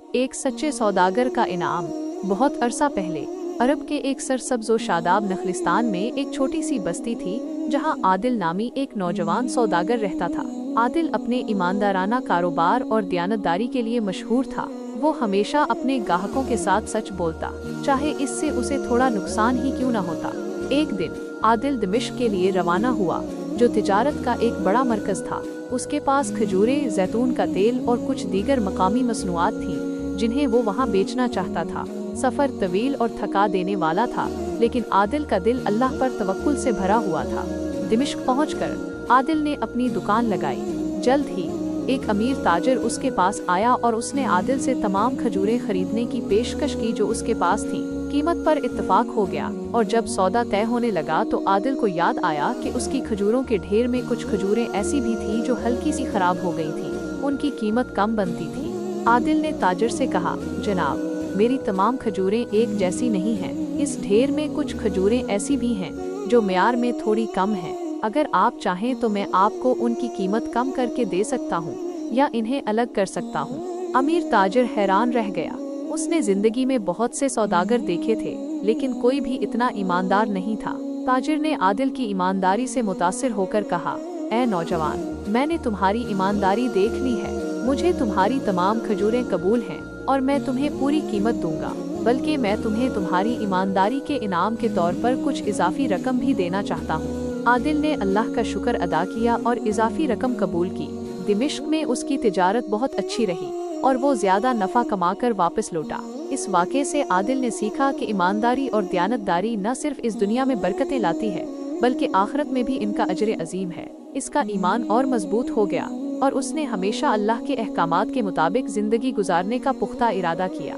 एक सच्चे सौदागर का इनाम। बहुत अरसा पहले अरब के एक सरसब्ज़ व शादाब नखलिस्तान में एक छोटी सी बस्ती थी, जहां आदिल नामी एक नौजवान सौदागर रहता था। आदिल अपने ईमानदाराना कारोबार और दयानतदारी के लिए मशहूर था। वो हमेशा अपने ग्राहकों के साथ सच बोलता, चाहे इससे उसे थोड़ा नुकसान ही क्यों न होता। एक दिन आदिल दमिश्क के लिए रवाना हुआ, जो तिजारत का एक बड़ा मरकज था। उसके पास खजूरें, जैतून का तेल और कुछ दीगर मकामी मसनूआत थीं, जिन्हें वो वहाँ बेचना चाहता था। सफ़र तवील और थका देने वाला था, लेकिन आदिल का दिल अल्लाह पर तवक्कुल से भरा हुआ था। दमिश्क पहुंचकर आदिल ने अपनी दुकान लगाई। जल्द ही एक अमीर ताजिर उसके पास आया और उसने आदिल से तमाम खजूरें खरीदने की पेशकश की जो उसके पास थी। कीमत पर इत्तफाक हो गया और जब सौदा तय होने लगा तो आदिल को याद आया कि उसकी खजूरों के ढेर में कुछ खजूरें ऐसी भी थीं जो हल्की सी खराब हो गई थीं। उनकी कीमत कम बनती थी। आदिल ने ताजिर से कहा, जनाब, मेरी तमाम खजूरें एक जैसी नहीं हैं। इस ढेर में कुछ खजूरें ऐसी भी हैं जो मियार में थोड़ी कम हैं। अगर आप चाहें तो मैं आपको उनकी कीमत कम करके दे सकता हूँ या इन्हें अलग कर सकता हूँ। अमीर ताजिर हैरान रह गया। उसने जिंदगी में बहुत से सौदागर देखे थे, लेकिन कोई भी इतना ईमानदार नहीं था। ताजिर ने आदिल की ईमानदारी से मुतासिर होकर कहा, ऐ नौजवान, मैंने तुम्हारी ईमानदारी देख ली है। मुझे तुम्हारी तमाम खजूरें कबूल हैं और मैं तुम्हें पूरी कीमत दूंगा, बल्कि मैं तुम्हें तुम्हारी ईमानदारी के इनाम के तौर पर कुछ इजाफी रकम भी देना चाहता हूँ। आदिल ने अल्लाह का शुक्र अदा किया और इजाफी रकम कबूल की। दिमिश्क में उसकी तिजारत बहुत अच्छी रही और वो ज्यादा नफा कमाकर वापस लौटा। इस वाक़े से आदिल ने सीखा कि ईमानदारी और दयानतदारी न सिर्फ इस दुनिया में बरकतें लाती है, बल्कि आखिरत में भी इनका अजर अजीम है। इसका ईमान और मजबूत हो गया और उसने हमेशा अल्लाह के अहकामात के मुताबिक जिंदगी गुजारने का पुख्ता इरादा किया।